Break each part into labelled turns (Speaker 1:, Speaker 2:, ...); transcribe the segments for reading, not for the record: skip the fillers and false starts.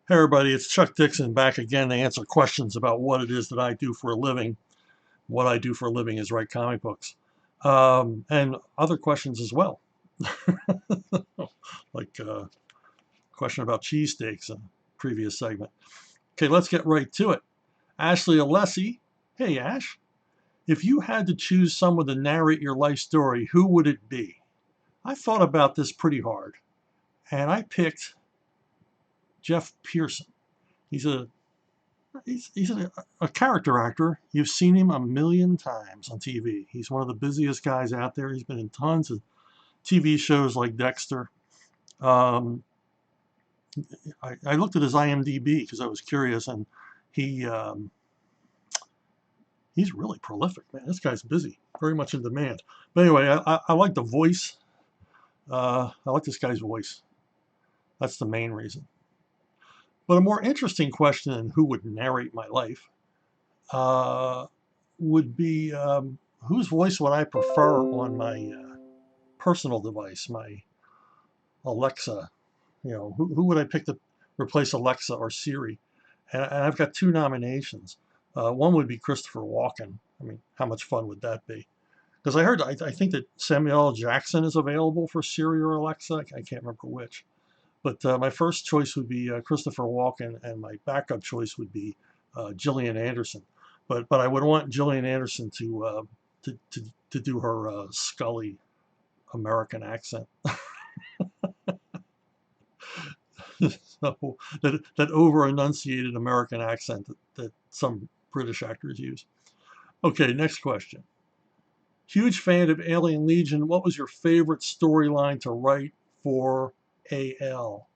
Speaker 1: Hey everybody, it's Chuck Dixon back again to answer questions about what it is that I do for a living. What I do for a living is write comic books, and other questions as well, like question about cheesesteaks in a previous segment. Okay, let's get right to it. Ashley Alessi, hey Ash, if you had to choose someone to narrate your life story, who would it be? I thought about this pretty hard, and I picked Jeff Pearson. He's a he's a character actor. You've seen him a million times on TV. He's one of the busiest guys out there. He's been in tons of TV shows like Dexter. Um, I looked at his IMDb because I was curious, and he he's really prolific, man. This guy's busy, very much in demand. But anyway, I like the voice. I like this guy's voice. That's the main reason. But a more interesting question than who would narrate my life uh, would be whose voice would I prefer on my personal device, my Alexa? Who would I pick to replace Alexa or Siri? And I've got two nominations. One would be Christopher Walken. I mean, how much fun would that be? Because I think that Samuel L. Jackson is available for Siri or Alexa. I can't remember which. But my first choice would be Christopher Walken, and my backup choice would be Gillian Anderson. But I would want Gillian Anderson to do her Scully American accent. So that over enunciated American accent that some British actors use. Okay, next question. Huge fan of Alien Legion. What was your favorite storyline to write for AL?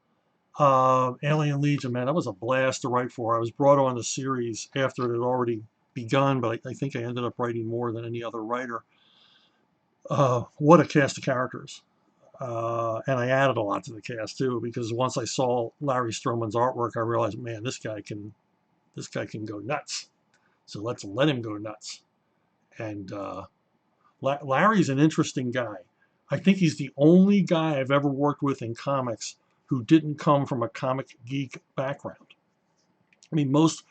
Speaker 1: Alien Legion, man, that was a blast to write for. I was brought on the series after it had already begun, but I think I ended up writing more than any other writer. What a cast of characters. And I added a lot to the cast too, because once I saw Larry Stroman's artwork, I realized, man, this guy can go nuts. So let's let him go nuts. And Larry's an interesting guy. I think he's the only guy I've ever worked with in comics who didn't come from a comic geek background. I mean, most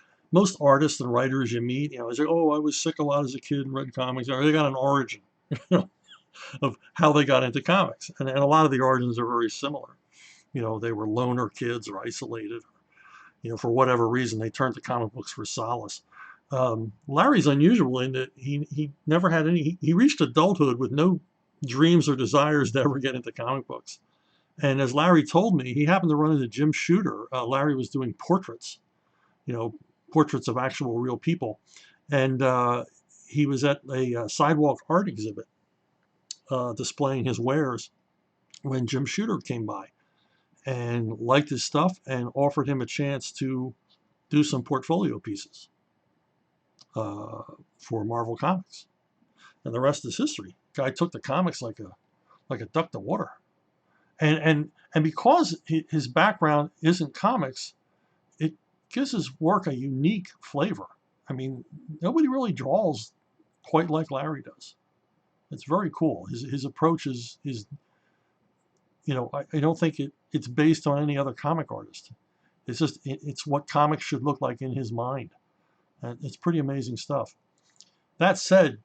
Speaker 1: artists and writers you meet, they say, "Oh, I was sick a lot as a kid and read comics." Or they got an origin, of how they got into comics, and a lot of the origins are very similar. They were loner kids or isolated. For whatever reason, they turned to comic books for solace. Larry's unusual in that he never had any. He reached adulthood with no dreams or desires to ever get into comic books. And as Larry told me, he happened to run into Jim Shooter. Larry was doing portraits, you know, portraits of actual real people. And he was at a sidewalk art exhibit displaying his wares when Jim Shooter came by and liked his stuff and offered him a chance to do some portfolio pieces for Marvel Comics. And the rest is history. Guy took the comics like a duck to water. And because his background isn't comics, it gives his work a unique flavor. I mean, nobody really draws quite like Larry does. It's very cool. His approach is I don't think it's based on any other comic artist. It's what comics should look like in his mind. And it's pretty amazing stuff. That said,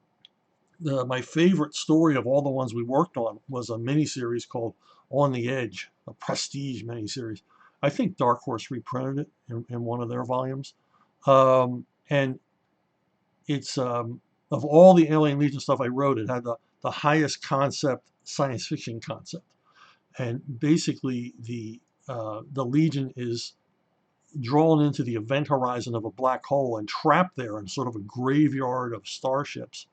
Speaker 1: my favorite story of all the ones we worked on was a miniseries called On the Edge, a prestige miniseries. I think Dark Horse reprinted it in one of their volumes. And it's of all the Alien Legion stuff I wrote, it had the highest concept science fiction concept. And basically, the Legion is drawn into the event horizon of a black hole and trapped there in sort of a graveyard of starships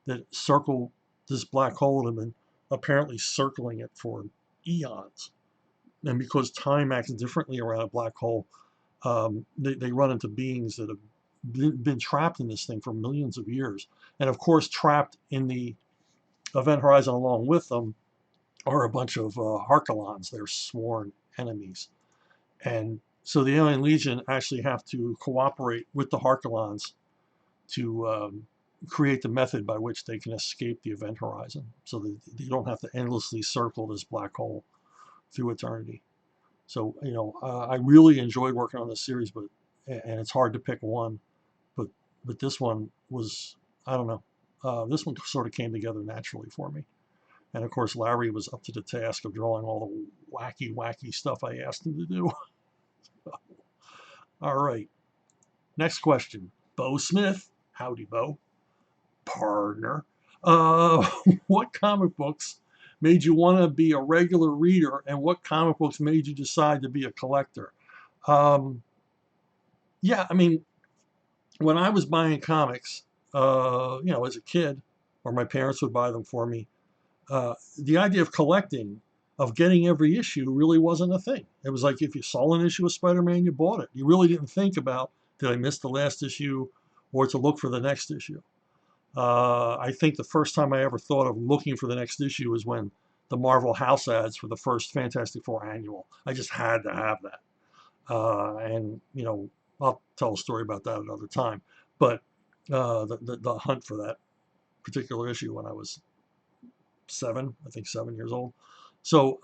Speaker 1: that circle this black hole and have been apparently circling it for eons. And because time acts differently around a black hole, they run into beings that have been trapped in this thing for millions of years. And of course, trapped in the event horizon along with them are a bunch of Harkalons, their sworn enemies. And so the Alien Legion actually have to cooperate with the Harkalons to create the method by which they can escape the event horizon so that they don't have to endlessly circle this black hole through eternity. So, you know, I really enjoyed working on this series, and it's hard to pick one, but this one was, I don't know, this one sort of came together naturally for me. And of course, Larry was up to the task of drawing all the wacky stuff I asked him to do. All right, next question. Bo Smith, howdy, Bo, partner. Uh, what comic books made you want to be a regular reader, and what comic books made you decide to be a collector? Um, yeah, I mean, when I was buying comics, you know, as a kid, or my parents would buy them for me, the idea of collecting, of getting every issue, really wasn't a thing. It was like if you saw an issue of Spider-Man, you bought it. You really didn't think about, did I miss the last issue, or to look for the next issue. I think the first time I ever thought of looking for the next issue was when the Marvel house ads for the first Fantastic Four annual. I just had to have that. And, you know, I'll tell a story about that another time. But the hunt for that particular issue when I was 7 years old. So,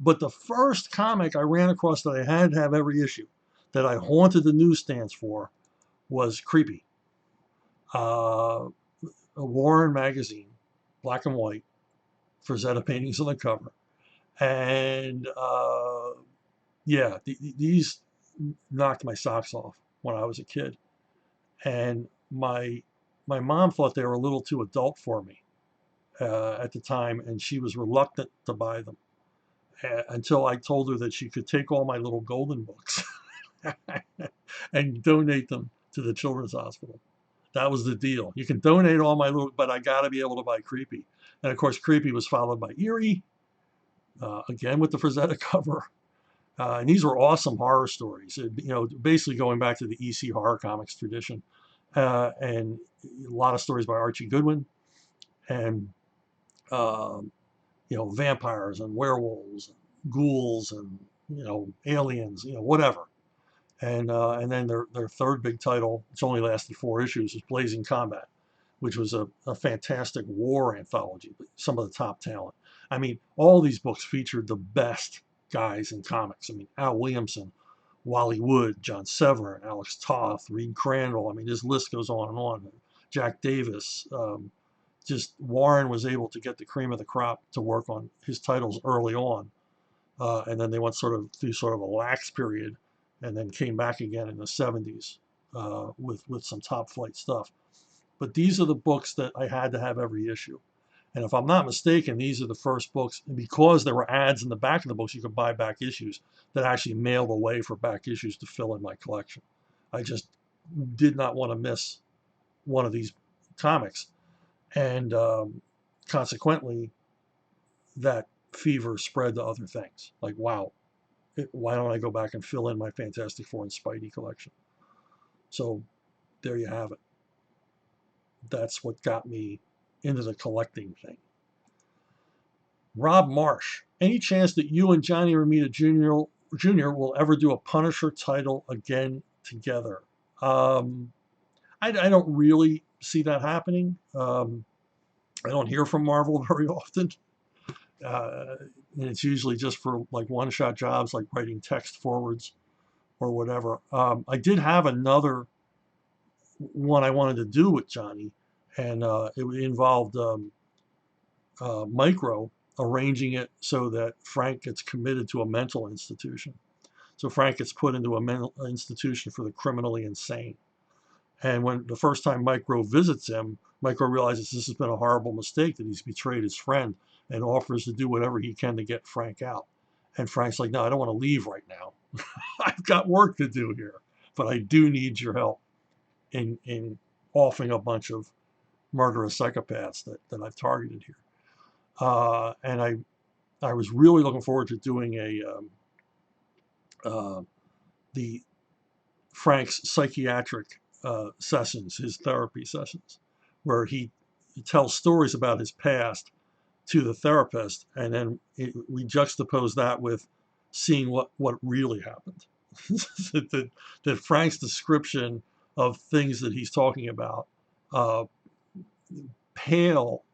Speaker 1: but the first comic I ran across that I had to have every issue, that I haunted the newsstands for, was Creepy. A Warren magazine, black and white, Frazetta paintings on the cover. And yeah, these knocked my socks off when I was a kid. And my mom thought they were a little too adult for me at the time, and she was reluctant to buy them until I told her that she could take all my little golden books and donate them to the children's hospital. That was the deal. You can donate all my little, but I got to be able to buy Creepy. And of course, Creepy was followed by Eerie, again with the Frazetta cover. And these were awesome horror stories, you know, basically going back to the EC horror comics tradition. And a lot of stories by Archie Goodwin, and um, you know, vampires and werewolves, and ghouls, and you know, aliens, you know, whatever. And then their third big title, it's only lasted 4 issues, is Blazing Combat, which was a fantastic war anthology with some of the top talent. I mean, all these books featured the best guys in comics. I mean, Al Williamson, Wally Wood, John Severin, Alex Toth, Reed Crandall. I mean, this list goes on and on. Jack Davis. Just Warren was able to get the cream of the crop to work on his titles early on. And then they went sort of through sort of a lax period, and then came back again in the 70s with some top flight stuff. But these are the books that I had to have every issue. And if I'm not mistaken, these are the first books, and because there were ads in the back of the books, you could buy back issues, that actually mailed away for back issues to fill in my collection. I just did not want to miss one of these comics. And consequently, that fever spread to other things. Like, wow, why don't I go back and fill in my Fantastic Four and Spidey collection? So there you have it. That's what got me into the collecting thing. Rob Marsh, any chance that you and Johnny Romita Jr. will ever do a Punisher title again together? I don't really see that happening. I don't hear from Marvel very often. And it's usually just for like one-shot jobs, like writing text forwards or whatever. I did have another one I wanted to do with Johnny, and it involved Micro arranging it so that Frank gets committed to a mental institution. So Frank gets put into a mental institution for the criminally insane. And when the first time Micro visits him, Micro realizes this has been a horrible mistake, that he's betrayed his friend, and offers to do whatever he can to get Frank out. And Frank's like, no, I don't want to leave right now. I've got work to do here, but I do need your help in offing a bunch of murderous psychopaths that I've targeted here. And I was really looking forward to doing the Frank's psychiatric sessions, his therapy sessions, where he tells stories about his past to the therapist, and then we juxtapose that with seeing what really happened. that Frank's description of things that he's talking about uh, pale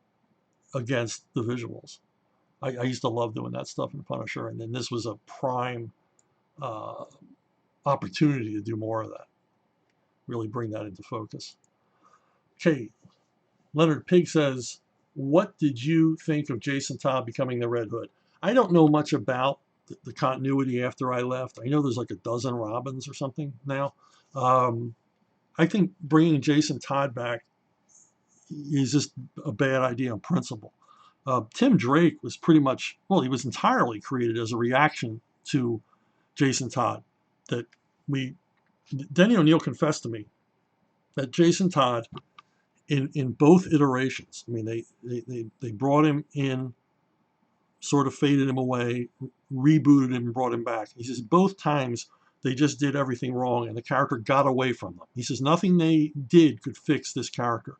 Speaker 1: against the visuals. I used to love doing that stuff in Punisher, and then this was a prime uh, opportunity to do more of that, really bring that into focus. Okay, Leonard Pig says, what did you think of Jason Todd becoming the Red Hood? I don't know much about the continuity after I left. I know there's like a dozen Robins or something now. Um, I think bringing Jason Todd back is just a bad idea on principle. Tim Drake was pretty much, well, he was entirely created as a reaction to Jason Todd. That we, Denny O'Neil confessed to me that Jason Todd, in both iterations, I mean, they brought him in, sort of faded him away, rebooted him, and brought him back. He says both times they just did everything wrong and the character got away from them. He says nothing they did could fix this character,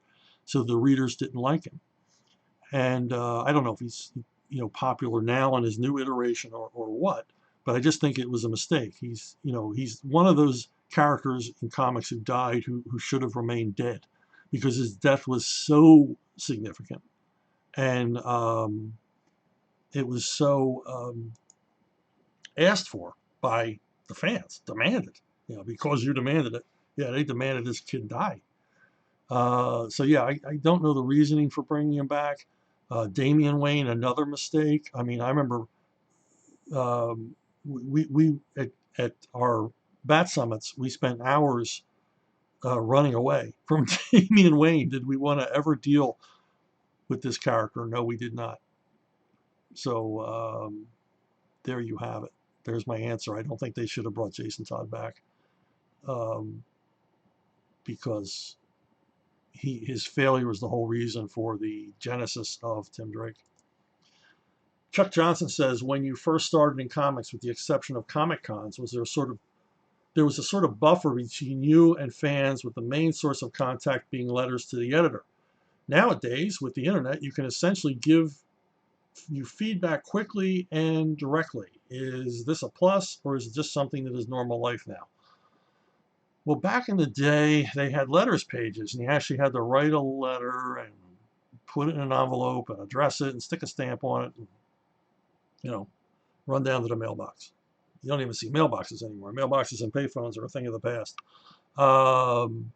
Speaker 1: so the readers didn't like him. And I don't know if he's popular now in his new iteration or what, but I just think it was a mistake. He's one of those characters in comics who died who should have remained dead, because his death was so significant, and it was so asked for by the fans, demanded, because you demanded it. Yeah, they demanded this kid die. So yeah, I don't know the reasoning for bringing him back. Damian Wayne, another mistake. I mean, I remember we at our bat summits, we spent hours running away from Damian Wayne. Did we want to ever deal with this character? No, we did not. So there you have it. There's my answer. I don't think they should have brought Jason Todd back, um, because his failure was the whole reason for the genesis of Tim Drake. Chuck Johnson says, when you first started in comics, with the exception of Comic Cons, there was a sort of buffer between you and fans, with the main source of contact being letters to the editor. Nowadays, with the internet, you can essentially give you feedback quickly and directly. Is this a plus, or is it just something that is normal life now? Well, back in the day, they had letters pages, and you actually had to write a letter and put it in an envelope and address it and stick a stamp on it and, run down to the mailbox. You don't even see mailboxes anymore. Mailboxes and payphones are a thing of the past. Um,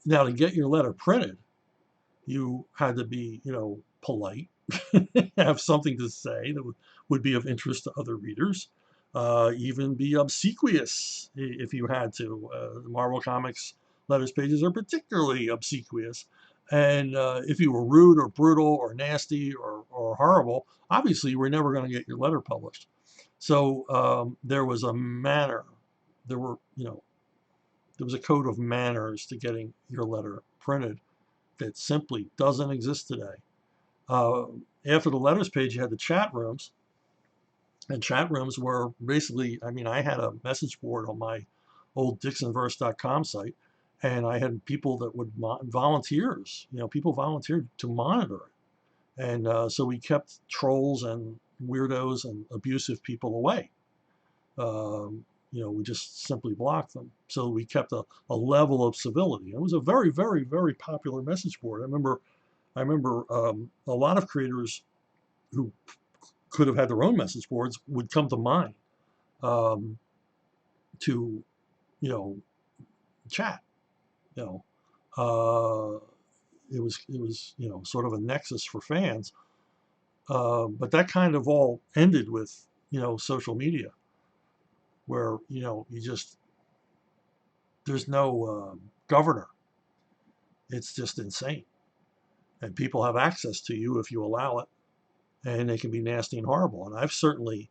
Speaker 1: Now, to get your letter printed, you had to be, polite, have something to say that would be of interest to other readers, even be obsequious if you had to. The Marvel Comics letters pages are particularly obsequious. And if you were rude or brutal or nasty or horrible, obviously you were never going to get your letter published. So there was a manner, there were, there was a code of manners to getting your letter printed that simply doesn't exist today. Uh, After the letters page, you had the chat rooms, and chat rooms were basically, I mean, I had a message board on my old DixonVerse.com site, and I had people that would volunteers, people volunteered to monitor it. And so we kept trolls and weirdos and abusive people away. We just simply blocked them. So we kept a level of civility. It was a very, very, very popular message board. I remember a lot of creators who could have had their own message boards would come to mine um, to, you know, chat. You know, it was sort of a nexus for fans. But that kind of all ended with social media, where you just there's no governor. It's just insane, and people have access to you if you allow it, and they can be nasty and horrible. And I've certainly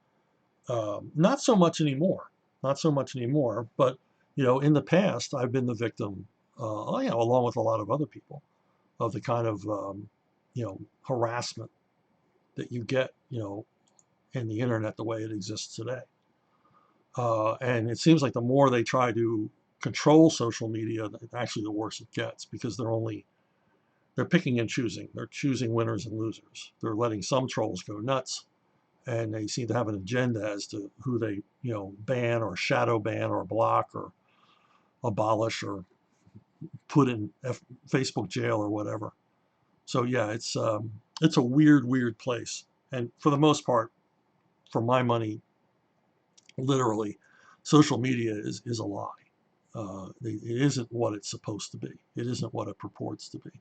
Speaker 1: not so much anymore, not so much anymore. But in the past, I've been the victim, along with a lot of other people, of the kind of harassment that you get, in the internet the way it exists today. And it seems like the more they try to control social media, actually the worse it gets, because they're picking and choosing. They're choosing winners and losers. They're letting some trolls go nuts, and they seem to have an agenda as to who they, ban or shadow ban or block or abolish or put in Facebook jail or whatever. So yeah, it's a weird, weird place. And for the most part, for my money, literally, social media is a lie. It isn't what it's supposed to be. It isn't what it purports to be.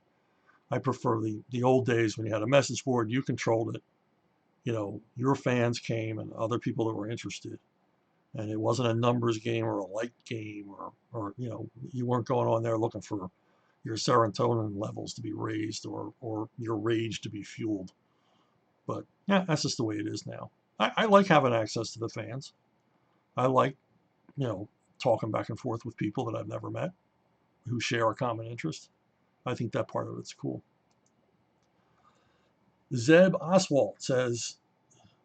Speaker 1: I prefer the old days when you had a message board, you controlled it. You know, your fans came and other people that were interested, and it wasn't a numbers game or a like game, or you know, you weren't going on there looking for your serotonin levels to be raised or your rage to be fueled. But yeah, that's just the way it is now. I like having access to the fans. I like, you know, talking back and forth with people that I've never met who share a common interest. I think that part of it's cool. Zeb Oswald says,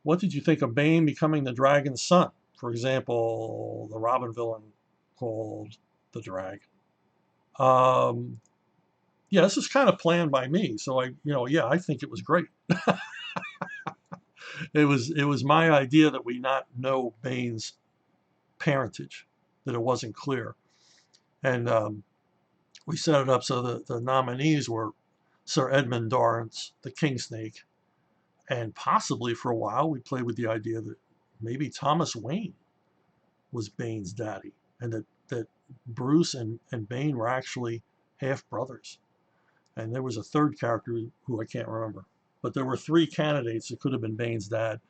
Speaker 1: what did you think of Bane becoming the dragon's son? For example, the Robin villain called the Dragon. Yeah, this is kind of planned by me. So yeah, I think it was great. It was my idea that we not know Bane's parentage, that it wasn't clear. And we set it up so that the nominees were Sir Edmund Dorrance, the King Snake, and possibly for a while we played with the idea that maybe Thomas Wayne was Bane's daddy, and that Bruce and Bane were actually half brothers. And there was a third character who I can't remember, but there were three candidates that could have been Bane's dad,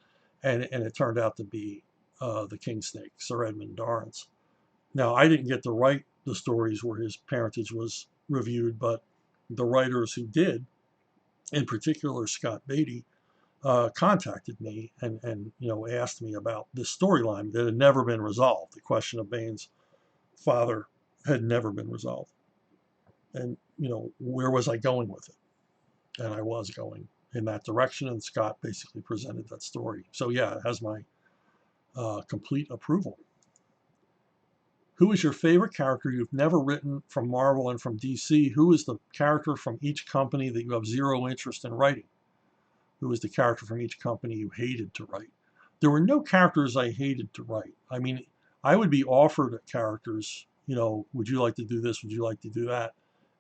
Speaker 1: and it turned out to be the King Snake, Sir Edmund Dorrance. Now, I didn't get to write the stories where his parentage was reviewed, but the writers who did, in particular Scott Beatty, contacted me and asked me about this storyline that had never been resolved. The question of Bane's father had never been resolved, and where was I going with it? And I was going in that direction, and Scott basically presented that story. So yeah, it has my complete approval. Who is your favorite character you've never written from Marvel and from DC? Who is the character from each company that you have zero interest in writing? Who is the character from each company you hated to write? There were no characters I hated to write. I mean, I would be offered characters, would you like to do this? Would you like to do that?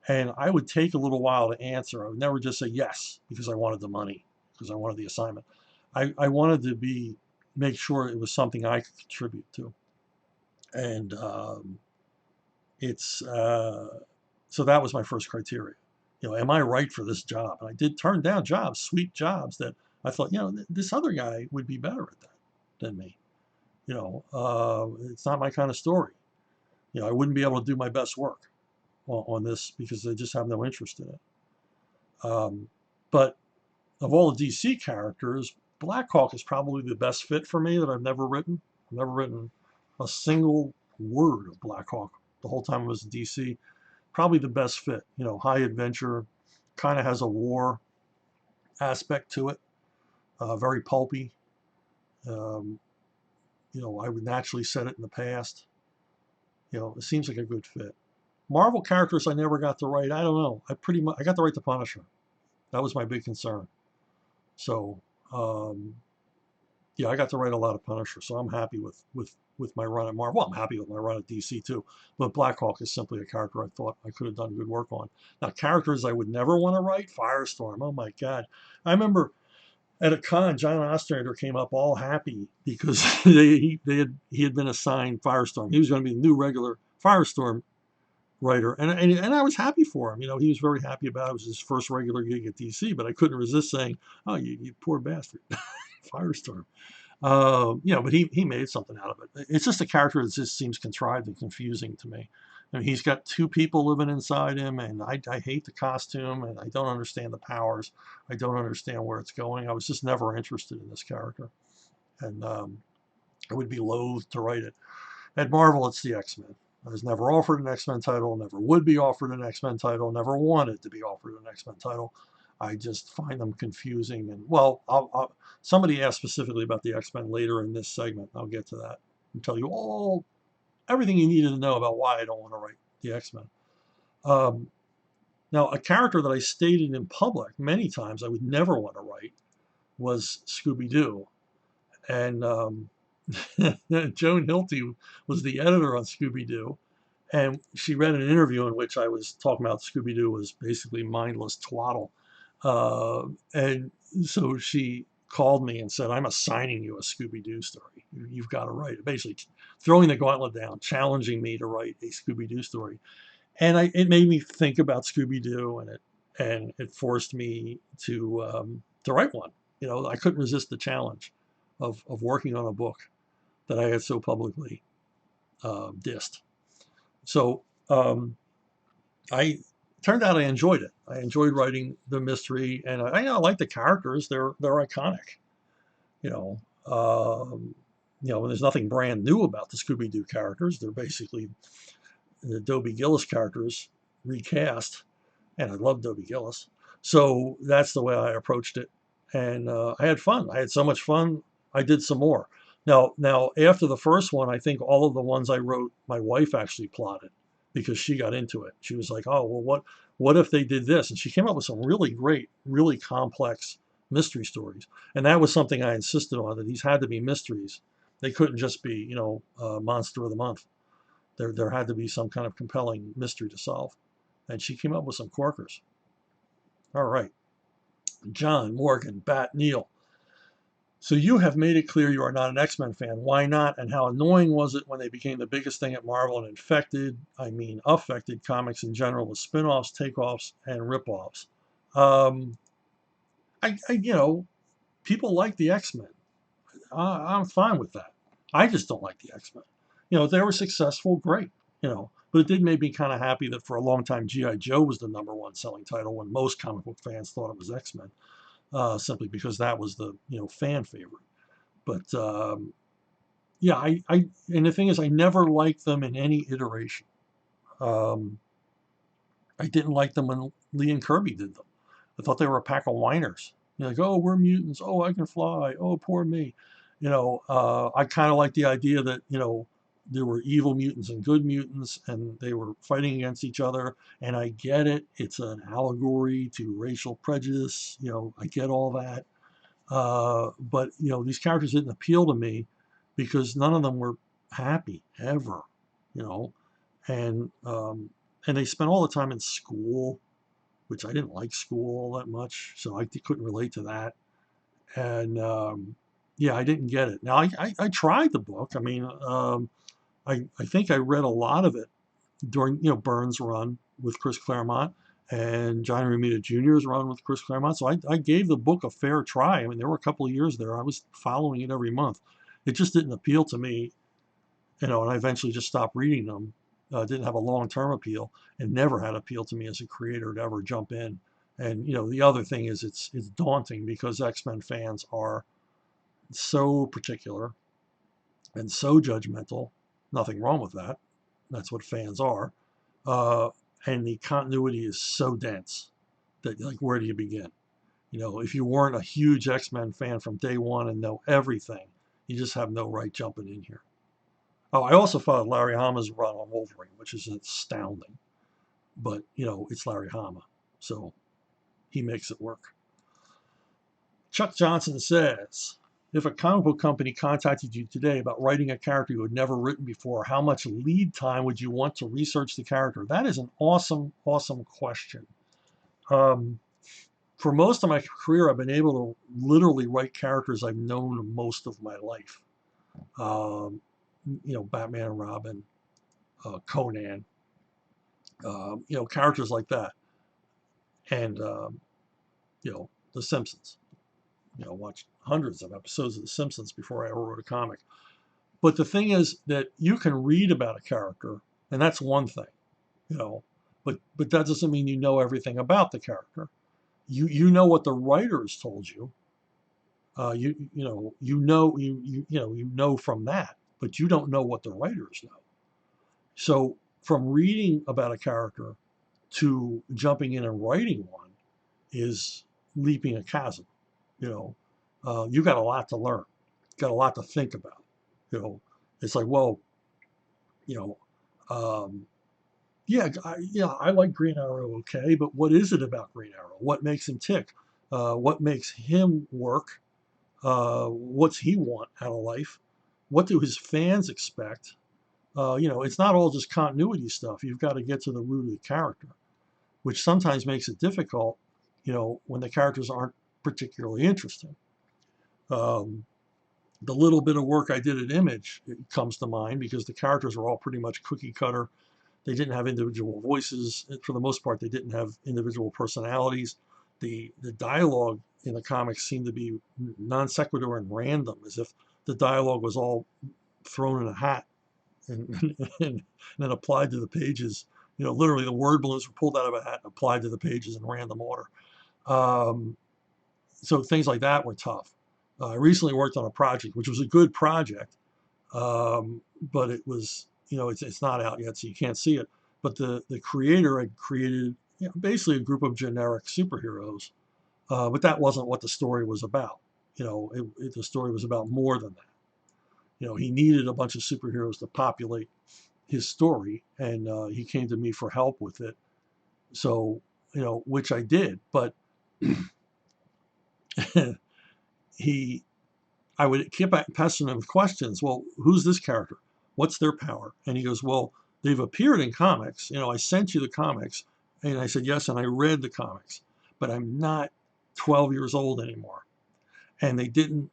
Speaker 1: And I would take a little while to answer. I would never just say yes because I wanted the money, because I wanted the assignment. I wanted to make sure it was something I could contribute to. And so that was my first criteria. Am I right for this job? And I did turn down jobs, sweet jobs that I thought, this other guy would be better at that than me. It's not my kind of story. I wouldn't be able to do my best work on this because they just have no interest in it. But of all the DC characters, Blackhawk is probably the best fit for me that I've never written. I've never written a single word of Blackhawk the whole time I was in DC. Probably the best fit. High adventure, kind of has a war aspect to it. Very pulpy. I would naturally set it in the past. It seems like a good fit. Marvel characters I never got to write. I don't know. I got to write the Punisher. That was my big concern. So yeah, I got to write a lot of Punisher. So I'm happy with my run at Marvel. Well, I'm happy with my run at DC too. But Blackhawk is simply a character I thought I could have done good work on. Now, characters I would never want to write, Firestorm. Oh my God. I remember at a con, John Ostrander came up all happy because he had been assigned Firestorm. He was going to be the new regular Firestorm writer, and I was happy for him. He was very happy about it. It was his first regular gig at DC, but I couldn't resist saying, "Oh, you poor bastard, Firestorm." But he made something out of it. It's just a character that just seems contrived and confusing to me. He's got two people living inside him, and I hate the costume, and I don't understand the powers. I don't understand where it's going. I was just never interested in this character, and I would be loath to write it. At Marvel, it's the X-Men. I was never offered an X-Men title, never would be offered an X-Men title, never wanted to be offered an X-Men title. I just find them confusing. And well, somebody asked specifically about the X-Men later in this segment. I'll get to that and tell you everything you needed to know about why I don't want to write the X-Men. Now, a character that I stated in public many times I would never want to write was Scooby-Doo. And Joan Hilty was the editor on Scooby-Doo. And she read an interview in which I was talking about Scooby-Doo was basically mindless twaddle. And so she called me and said, I'm assigning you a Scooby-Doo story. You've got to write it. Basically throwing the gauntlet down, challenging me to write a Scooby-Doo story. And it made me think about Scooby-Doo, and it forced me to write one. You know, I couldn't resist the challenge of working on a book that I had so publicly dissed. So I turned out I enjoyed it. I enjoyed writing the mystery, and I like the characters. They're iconic. You know, there's nothing brand new about the Scooby-Doo characters. They're basically the Dobie Gillis characters recast, and I love Dobie Gillis. So that's the way I approached it, and I had fun. I had so much fun. I did some more. Now after the first one, I think all of the ones I wrote, my wife actually plotted because she got into it. She was like, "Oh, well, what if they did this?" And she came up with some really great, really complex mystery stories. And that was something I insisted on, that these had to be mysteries. They couldn't just be, monster of the month. There had to be some kind of compelling mystery to solve. And she came up with some corkers. All right. John, Morgan, Bat, Neil. So you have made it clear you are not an X-Men fan. Why not? And how annoying was it when they became the biggest thing at Marvel and affected comics in general with spin-offs, takeoffs, and rip-offs? Um, people like the X-Men. I'm fine with that. I just don't like the X-Men. If they were successful, great. But it did make me kind of happy that for a long time G.I. Joe was the #1 selling title when most comic book fans thought it was X-Men, simply because that was the fan favorite. But yeah, and the thing is, I never liked them in any iteration. I didn't like them when Lee and Kirby did them. I thought they were a pack of whiners. Like, oh, we're mutants. Oh, I can fly. Oh, poor me. I kind of like the idea that, there were evil mutants and good mutants, and they were fighting against each other. And I get it. It's an allegory to racial prejudice. I get all that. But, these characters didn't appeal to me because none of them were happy ever, you know, and, um, and they spent all the time in school, which I didn't like school all that much, so I couldn't relate to that. And yeah, I didn't get it. Now I tried the book. I mean, I think I read a lot of it during Byrne's run with Chris Claremont and John Romita Jr.'s run with Chris Claremont. So I gave the book a fair try. I mean, there were a couple of years there I was following it every month. It just didn't appeal to me, and I eventually just stopped reading them. Didn't have a long-term appeal, and never had appeal to me as a creator to ever jump in. And the other thing is it's daunting because X-Men fans are so particular and so judgmental. Nothing wrong with that. That's what fans are. Uh, and the continuity is so dense that, like, where do you begin? If you weren't a huge X-Men fan from day one and know everything, you just have no right jumping in here. Oh, I also followed Larry Hama's run on Wolverine, which is astounding. But, it's Larry Hama, so he makes it work. Chuck Johnson says, if a comic book company contacted you today about writing a character you had never written before, how much lead time would you want to research the character? That is an awesome, awesome question. For most of my career, I've been able to literally write characters I've known most of my life. Batman and Robin, Conan, characters like that. And, The Simpsons. Watched hundreds of episodes of The Simpsons before I ever wrote a comic. But the thing is that you can read about a character, and that's one thing, but that doesn't mean you know everything about the character. You know what the writers told you. You know from that, but you don't know what the writers know. So from reading about a character to jumping in and writing one is leaping a chasm. You've got a lot to learn, got a lot to think about. It's like, well, you know, um, I like Green Arrow, okay, but what is it about Green Arrow? What makes him tick? What makes him work? What's he want out of life? What do his fans expect? It's not all just continuity stuff. You've got to get to the root of the character, which sometimes makes it difficult, when the characters aren't particularly interesting. The little bit of work I did at Image, it comes to mind because the characters were all pretty much cookie cutter. They didn't have individual voices. For the most part, they didn't have individual personalities. The dialogue in the comics seemed to be non sequitur and random, as if the dialogue was all thrown in a hat and then applied to the pages. Literally the word balloons were pulled out of a hat and applied to the pages in random order. Um, so things like that were tough. I recently worked on a project, which was a good project, but it was, it's not out yet, so you can't see it. But the creator had created, basically a group of generic superheroes, but that wasn't what the story was about. The story was about more than that. He needed a bunch of superheroes to populate his story, and he came to me for help with it. So, which I did, but he I would keep pestering him with questions. Well, who's this character? What's their power? And he goes, well, they've appeared in comics. I sent you the comics. And I said, yes, and I read the comics, but I'm not 12 years old anymore. And I didn't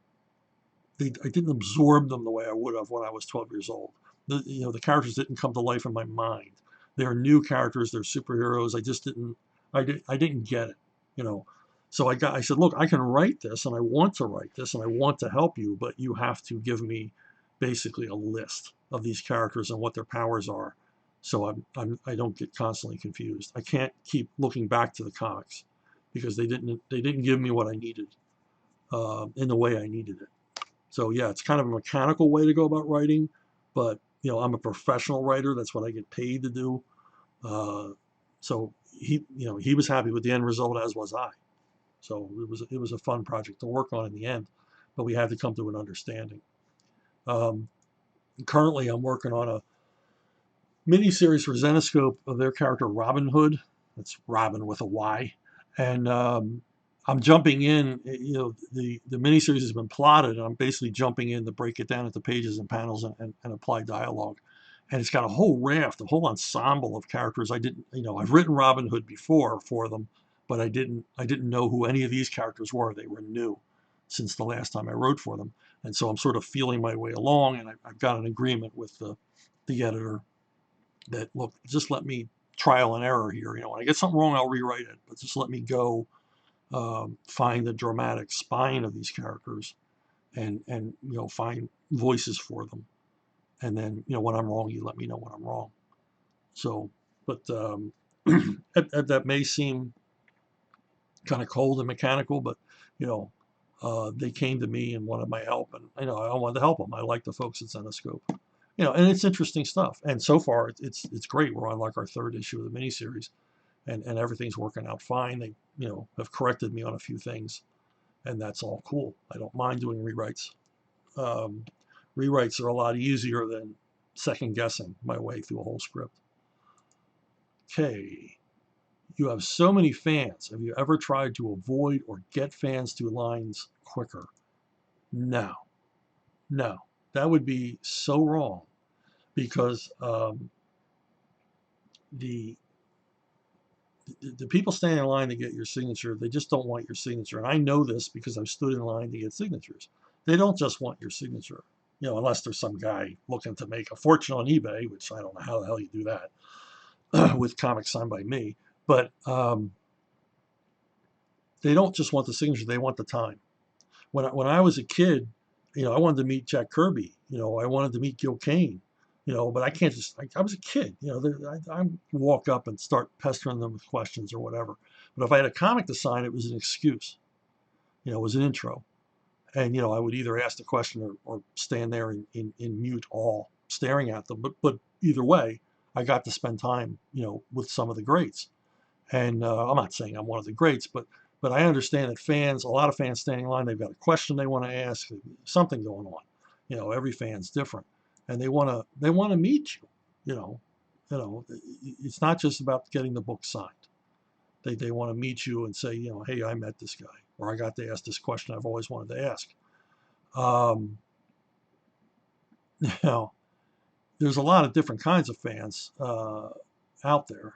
Speaker 1: absorb them the way I would have when I was 12 years old. The characters didn't come to life in my mind. They're new characters. They're superheroes. I didn't get it, you know. So I said, look, I can write this and I want to write this and I want to help you, but you have to give me basically a list of these characters and what their powers are. So I don't get constantly confused. I can't keep looking back to the comics because they didn't give me what I needed in the way I needed it. So yeah, it's kind of a mechanical way to go about writing, but I'm a professional writer. That's what I get paid to do. Uh, so he was happy with the end result, as was I. So it was a fun project to work on in the end, but we had to come to an understanding. Um, Currently, I'm working on a miniseries for Zenescope of their character Robin Hood. That's Robin with a Y, and I'm jumping in. The miniseries has been plotted, and I'm basically jumping in to break it down into pages and panels and apply dialogue. And it's got a whole raft, a whole ensemble of characters. I didn't, I've written Robin Hood before for them, but I didn't know who any of these characters were. They were new since the last time I wrote for them, and so I'm sort of feeling my way along. And I've got an agreement with the editor that, look, just let me trial and error here. When I get something wrong, I'll rewrite it, but just let me go find the dramatic spine of these characters and find voices for them. And then when I'm wrong, you let me know when I'm wrong. So, but that may seem kind of cold and mechanical, but they came to me and wanted my help, and I wanted to help them. I like the folks at Zenescope. And it's interesting stuff. And so far, it's great. We're on like our third issue of the miniseries, and everything's working out fine. They have corrected me on a few things, and that's all cool. I don't mind doing rewrites. Um, Rewrites are a lot easier than second guessing my way through a whole script. Okay. You have so many fans. Have you ever tried to avoid or get fans to lines quicker? No, no. That would be so wrong because the the people standing in line to get your signature, they just don't want your signature. And I know this because I've stood in line to get signatures. They don't just want your signature, unless there's some guy looking to make a fortune on eBay, which I don't know how the hell you do that with comics signed by me. But they don't just want the signature, they want the time. When I was a kid, I wanted to meet Jack Kirby. I wanted to meet Gil Kane. But I can't just. I was a kid. I walk up and start pestering them with questions or whatever. But if I had a comic to sign, it was an excuse. It was an intro, and I would either ask the question or stand there in mute awe, staring at them. But either way, I got to spend time, with some of the greats. And I'm not saying I'm one of the greats, but I understand that a lot of fans standing in line, they've got a question they want to ask, something going on. Every fan's different, and they want to meet you. It's not just about getting the book signed. They want to meet you and say, hey, I met this guy, or I got to ask this question I've always wanted to ask. Now, there's a lot of different kinds of fans out there.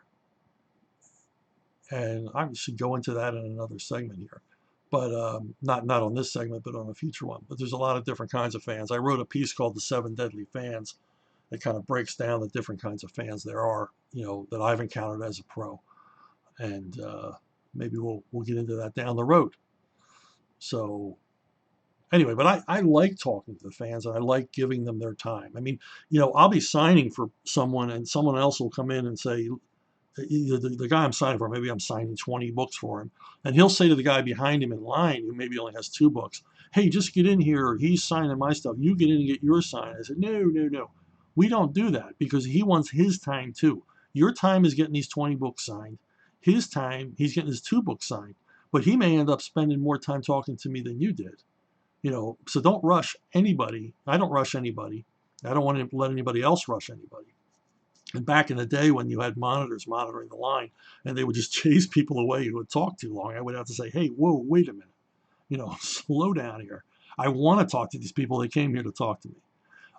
Speaker 1: And I should go into that in another segment here. but not on this segment, but on a future one. But there's a lot of different kinds of fans. I wrote a piece called "The Seven Deadly Fans." That kind of breaks down the different kinds of fans there are, that I've encountered as a pro, and maybe we'll get into that down the road. So anyway, but I like talking to the fans, and I like giving them their time. I mean, I'll be signing for someone, and someone else will come in and say, the guy I'm signing for, maybe I'm signing 20 books for him, and he'll say to the guy behind him in line, who maybe only has 2 books, "Hey, just get in here. He's signing my stuff. You get in and get your sign." I said, "No, no, no. We don't do that, because he wants his time too. Your time is getting these 20 books signed. His time, he's getting his 2 books signed. But he may end up spending more time talking to me than you did. So don't rush anybody. I don't rush anybody. I don't want to let anybody else rush anybody." And back in the day, when you had monitors monitoring the line, and they would just chase people away who would talk too long, I would have to say, "Hey, whoa, wait a minute. Slow down here. I want to talk to these people. They came here to talk to me."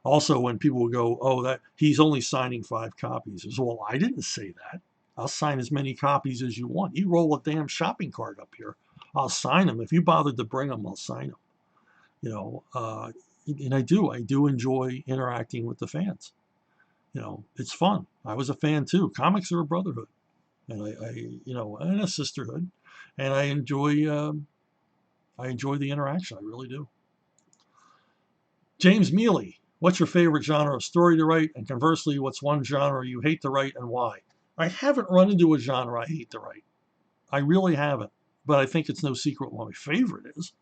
Speaker 1: Also, when people would go, "Oh, that he's only signing 5 copies." I said, "Well, I didn't say that. I'll sign as many copies as you want. You roll a damn shopping cart up here, I'll sign them. If you bothered to bring them, I'll sign them." And I do enjoy interacting with the fans. It's fun. I was a fan too. Comics are a brotherhood, and and a sisterhood, and I enjoy the interaction. I really do. James Mealy, what's your favorite genre of story to write? And conversely, what's one genre you hate to write, and why? I haven't run into a genre I hate to write. I really haven't, but I think it's no secret what my favorite is.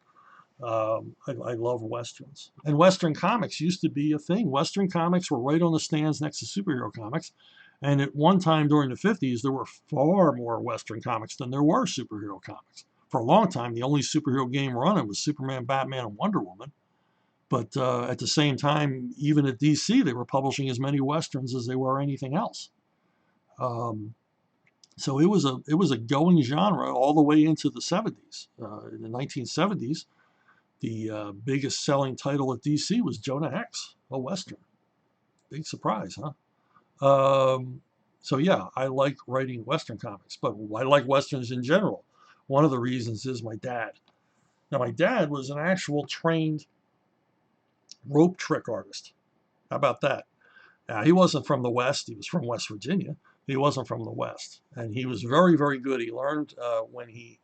Speaker 1: I love Westerns. And Western comics used to be a thing. Western comics were right on the stands next to superhero comics. And at one time during the 50s, there were far more Western comics than there were superhero comics. For a long time, the only superhero game running was Superman, Batman, and Wonder Woman. But at the same time, even at DC, they were publishing as many Westerns as they were anything else. So it was a going genre all the way into the 70s. In the 1970s, the biggest selling title at DC was Jonah Hex, a Western. Big surprise, huh? So yeah, I like writing Western comics, but I like Westerns in general. One of the reasons is my dad. Now, my dad was an actual trained rope trick artist. How about that? Now, he wasn't from the West. He was from West Virginia. He wasn't from the West, and he was very, very good. He learned when he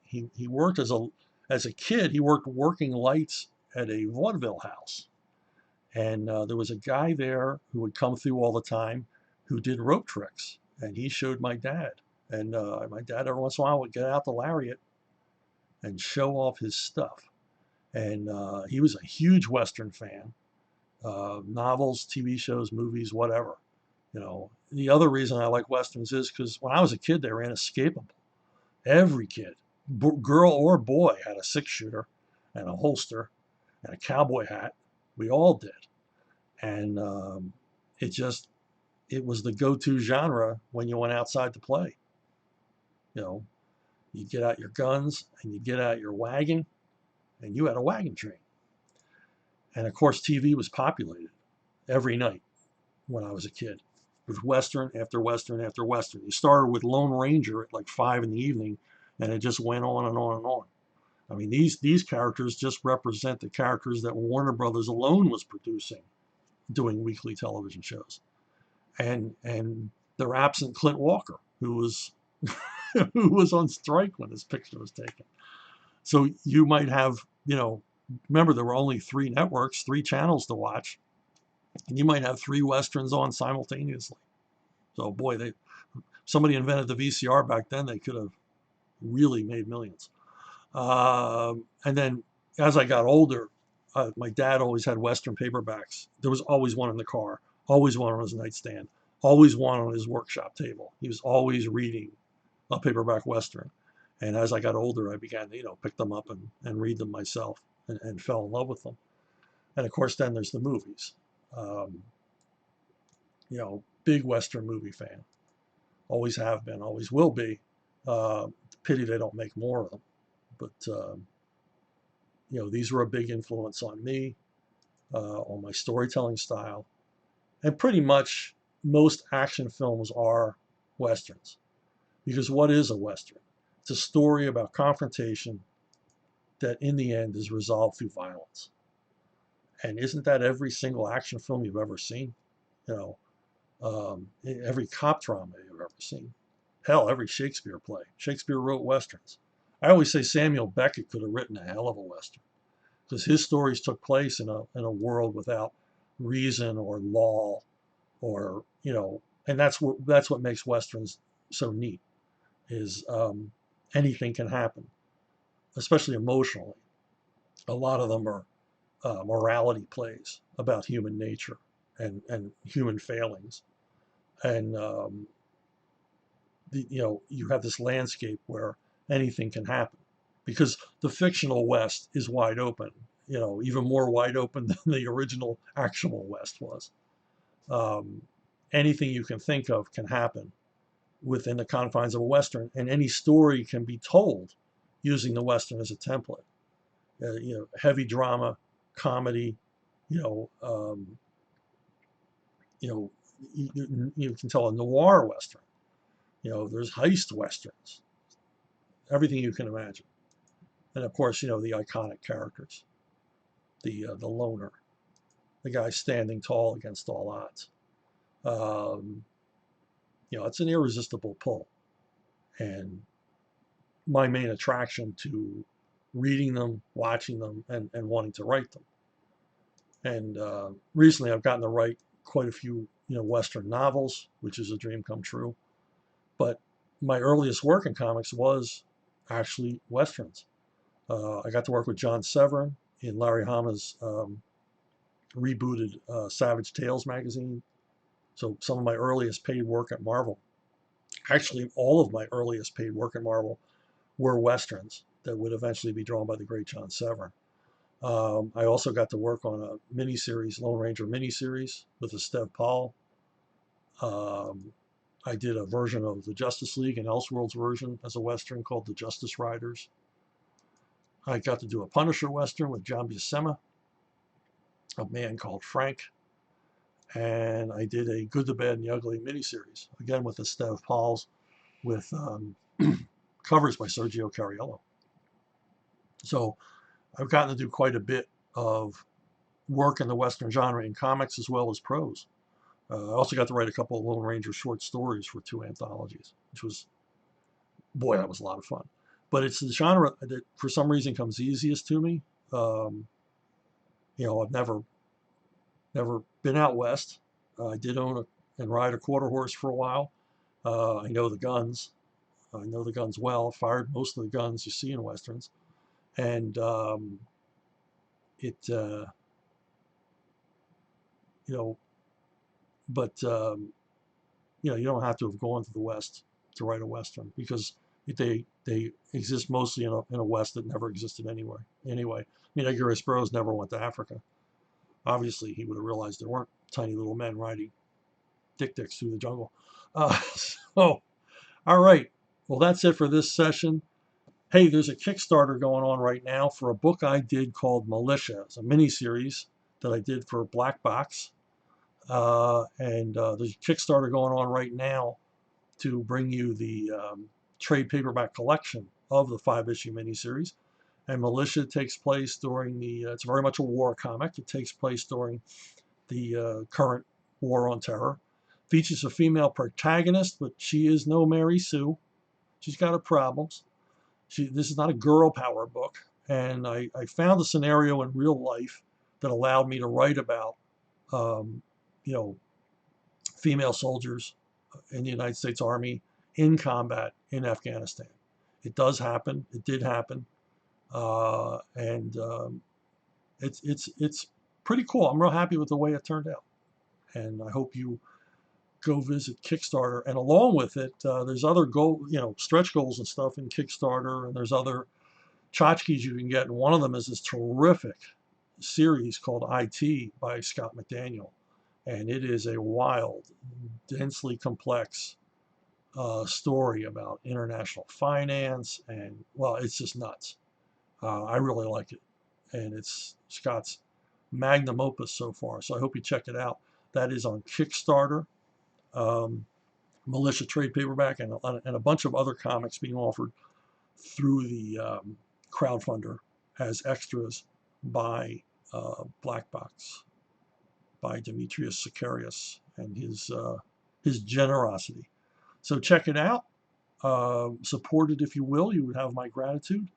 Speaker 1: worked as a kid. He worked working lights at a vaudeville house, and there was a guy there who would come through all the time who did rope tricks, and he showed my dad. And my dad every once in a while would get out the lariat and show off his stuff. And he was a huge Western fan, novels, TV shows, movies, whatever. The other reason I like Westerns is because when I was a kid, they were inescapable. Every kid, girl or boy, had a 6-shooter and a holster and a cowboy hat. We all did. And it was the go-to genre when you went outside to play. You get out your guns and you get out your wagon, and you had a wagon train. And of course, TV was populated every night when I was a kid with Western after Western after Western. You started with Lone Ranger at like 5 in the evening, and it just went on and on and on. I mean, these characters just represent the characters that Warner Brothers alone was producing, doing weekly television shows. And they're absent Clint Walker, who was who was on strike when this picture was taken. So you might have, remember there were only 3 networks, 3 channels to watch, and you might have 3 Westerns on simultaneously. So boy, somebody invented the VCR back then. They could have really made millions. And then as I got older, my dad always had Western paperbacks. There was always one in the car, always one on his nightstand, always one on his workshop table. He was always reading a paperback Western. And as I got older, I began to, pick them up and read them myself and fell in love with them. And of course, then there's the movies. Big Western movie fan. Always have been, always will be. Pity they don't make more of them. But, these were a big influence on me, on my storytelling style. And pretty much most action films are Westerns. Because what is a Western? It's a story about confrontation, that in the end is resolved through violence. And isn't that every single action film you've ever seen? You know, every cop drama you've ever seen. Hell, every Shakespeare play. Shakespeare wrote westerns. I always say Samuel Beckett could have written a hell of a western because his stories took place in a world without reason or law, or and that's what makes westerns so neat. Is anything can happen, especially emotionally. A lot of them are morality plays about human nature and human failings, and you have this landscape where anything can happen because the fictional West is wide open, even more wide open than the original actual West was. Um, Anything you can think of can happen within the confines of a Western, and any story can be told using the Western as a template. Heavy drama, comedy, you know, um, you can tell a noir Western. There's heist Westerns, everything you can imagine. And of course, the iconic characters, the loner, the guy standing tall against all odds. Um, it's an irresistible pull, and my main attraction to reading them, watching them, and wanting to write them. And recently, I've gotten to write quite a few, Western novels, which is a dream come true. But my earliest work in comics was actually Westerns. I got to work with John Severin in Larry Hama's rebooted Savage Tales magazine. So some of my earliest paid work at Marvel, actually all of my earliest paid work at Marvel, were Westerns that would eventually be drawn by the great John Severin. I also got to work on a miniseries, Lone Ranger miniseries with Esteve Paul. Um, I did a version of the Justice League, an Elseworlds version, as a Western called The Justice Riders. I got to do a Punisher Western with John Buscema, A Man Called Frank. And I did a Good, the Bad, and the Ugly miniseries, again with Esteve Pauls, with covers by Sergio Cariello. So I've gotten to do quite a bit of work in the Western genre in comics as well as prose. I also got to write a couple of Lone Ranger short stories for 2 anthologies, which was, boy, that was a lot of fun. But it's the genre that for some reason comes easiest to me. Um, I've never been out west. I did own and ride a quarter horse for a while. I know the guns. I know the guns well. Fired most of the guns you see in westerns, and it you know, but you don't have to have gone to the west to write a western because they exist mostly in a west that never existed anywhere. Anyway, I mean, Edgar Rice Burroughs never went to Africa. Obviously, he would have realized there weren't tiny little men riding dik-diks through the jungle. So, all right. Well, that's it for this session. Hey, there's a Kickstarter going on right now for a book I did called Militia. It's a mini series that I did for Black Box. And there's a Kickstarter going on right now to bring you the trade paperback collection of the 5-issue miniseries. And Militia takes place during it's very much a war comic. It takes place during the current war on terror. Features a female protagonist, but she is no Mary Sue. She's got her problems. This is not a girl power book. And I found a scenario in real life that allowed me to write about, um, you know, female soldiers in the United States Army in combat in Afghanistan. It does happen. It did happen. And it's pretty cool. I'm real happy with the way it turned out. And I hope you go visit Kickstarter. And along with it, there's other stretch goals and stuff in Kickstarter, and there's other tchotchkes you can get. And one of them is this terrific series called IT by Scott McDaniel. And it is a wild, densely complex story about international finance. And, well, it's just nuts. I really like it. And it's Scott's magnum opus so far. So I hope you check it out. That is on Kickstarter. Militia trade paperback, and a bunch of other comics being offered through the crowdfunder as extras by Black Box, by Demetrius Sicarius and his generosity. So check it out. Support it if you will. You would have my gratitude.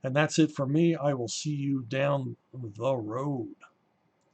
Speaker 1: And that's it for me. I will see you down the road.